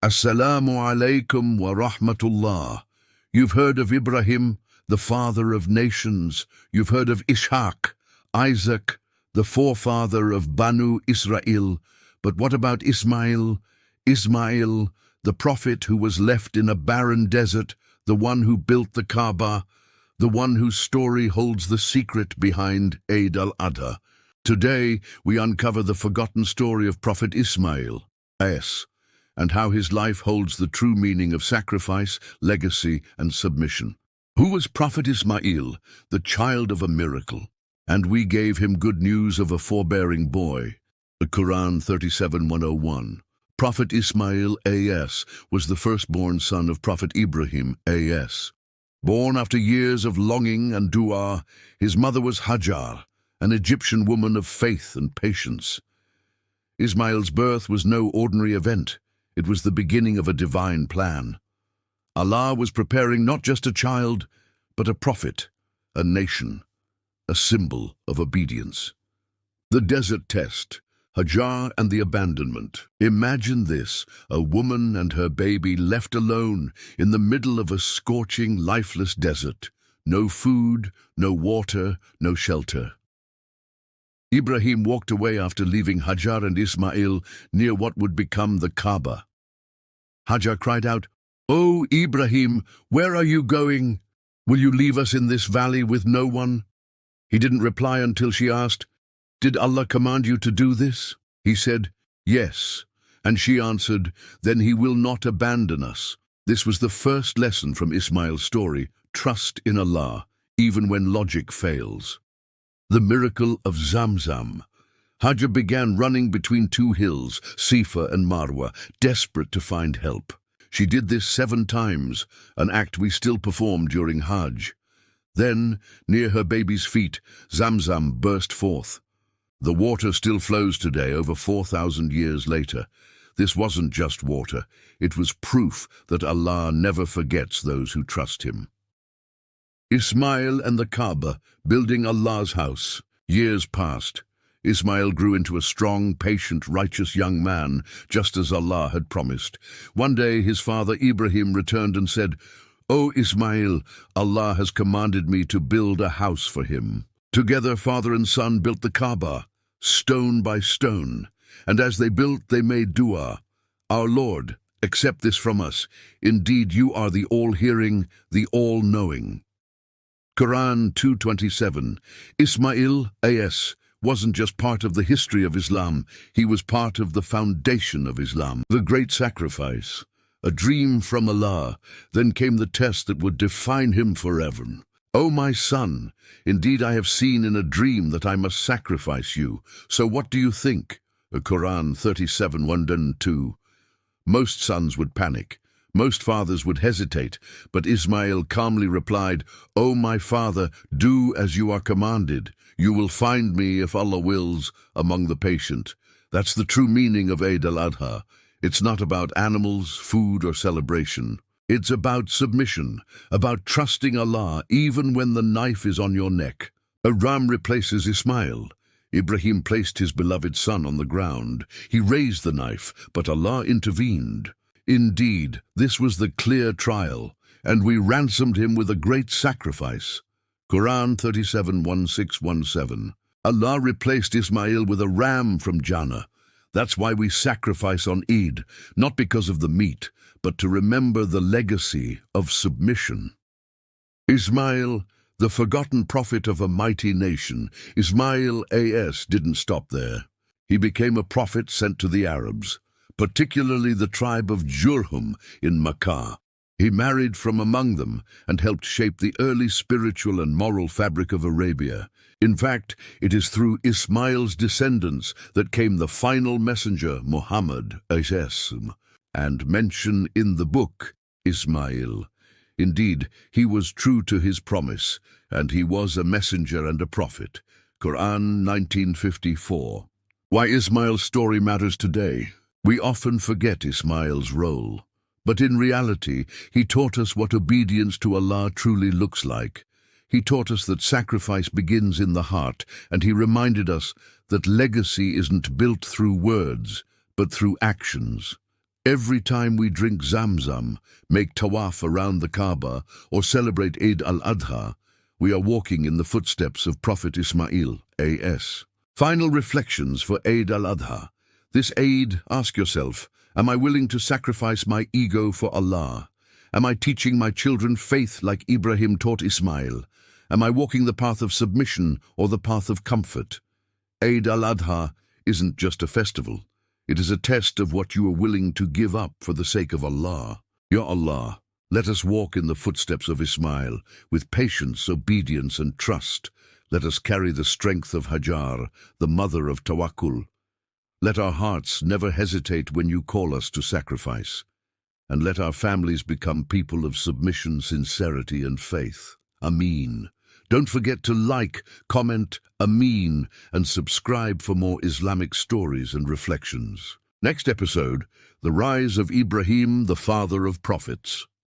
Assalamu alaikum wa rahmatullah. You've heard of Ibrahim, the father of nations. You've heard of Ishaq, Isaac, the forefather of Banu Israel. But what about Ismail? Ismail, the prophet who was left in a barren desert, the one who built the Kaaba, the one whose story holds the secret behind Eid al-Adha. Today, we uncover the forgotten story of Prophet Ismail, and how his life holds the true meaning of sacrifice, legacy, and submission. Who was Prophet Ismail, the child of a miracle? And we gave him good news of a forbearing boy. The Quran 37:101. Prophet Ismail A.S. was the firstborn son of Prophet Ibrahim A.S. Born after years of longing and dua, his mother was Hajar, an Egyptian woman of faith and patience. Ismail's birth was no ordinary event. It was the beginning of a divine plan. Allah was preparing not just a child, but a prophet, a nation, a symbol of obedience. The desert test, Hajar and the abandonment. Imagine this, a woman and her baby left alone in the middle of a scorching, lifeless desert. No food, no water, no shelter. Ibrahim walked away after leaving Hajar and Ismail near what would become the Kaaba. Hajar cried out, "Oh, Ibrahim, where are you going? Will you leave us in this valley with no one?" He didn't reply until she asked, "Did Allah command you to do this?" He said, "Yes." And she answered, "Then he will not abandon us." This was the first lesson from Ismail's story: trust in Allah, even when logic fails. The miracle of Zamzam. Hajar began running between two hills, Sifa and Marwa, desperate to find help. She did this 7 times, an act we still perform during Hajj. Then, near her baby's feet, Zamzam burst forth. The water still flows today, over 4,000 years later. This wasn't just water, it was proof that Allah never forgets those who trust him. Ismail and the Kaaba, building Allah's house. Years passed. Ismail grew into a strong, patient, righteous young man, just as Allah had promised. One day his father Ibrahim returned and said, "O Ismail, Allah has commanded me to build a house for him." Together father and son built the Kaaba, stone by stone, and as they built they made dua. "Our Lord, accept this from us. Indeed you are the all-hearing, the all-knowing." Quran 2:27. Ismail A.S. wasn't just part of the history of Islam, he was part of the foundation of Islam. The great sacrifice, a dream from Allah, then came the test that would define him forever. "O my son, indeed I have seen in a dream that I must sacrifice you, so what do you think?" Quran 37:1-2. Most sons would panic. Most fathers would hesitate, but Ismail calmly replied, "O my father, do as you are commanded. You will find me, if Allah wills, among the patient." That's the true meaning of Eid al-Adha. It's not about animals, food, or celebration. It's about submission, about trusting Allah even when the knife is on your neck. A ram replaces Ismail. Ibrahim placed his beloved son on the ground. He raised the knife, but Allah intervened. Indeed, this was the clear trial, and we ransomed him with a great sacrifice. Quran 37:16-17. Allah replaced Ismail with a ram from Jannah. That's why we sacrifice on Eid, not because of the meat, but to remember the legacy of submission. Ismail, the forgotten prophet of a mighty nation. Ismail A.S. didn't stop there. He became a prophet sent to the Arabs, particularly the tribe of Jurhum in Makkah. He married from among them and helped shape the early spiritual and moral fabric of Arabia. In fact, it is through Ismail's descendants that came the final messenger, Muhammad A.S., and mention in the book, Ismail. Indeed, he was true to his promise, and he was a messenger and a prophet. Quran 19:54. Why Ismail's story matters today. We often forget Ismail's role. But in reality, he taught us what obedience to Allah truly looks like. He taught us that sacrifice begins in the heart, and he reminded us that legacy isn't built through words, but through actions. Every time we drink Zamzam, make tawaf around the Kaaba, or celebrate Eid al-Adha, we are walking in the footsteps of Prophet Ismail, A.S. Final reflections for Eid al-Adha. This Eid, ask yourself, am I willing to sacrifice my ego for Allah? Am I teaching my children faith like Ibrahim taught Ishmael? Am I walking the path of submission or the path of comfort? Eid al-Adha isn't just a festival. It is a test of what you are willing to give up for the sake of Allah. Ya Allah, let us walk in the footsteps of Ismail with patience, obedience and trust. Let us carry the strength of Hajar, the mother of tawakkul. Let our hearts never hesitate when you call us to sacrifice. And let our families become people of submission, sincerity and faith. Ameen. Don't forget to like, comment, Ameen, and subscribe for more Islamic stories and reflections. Next episode, the rise of Ibrahim, the father of prophets.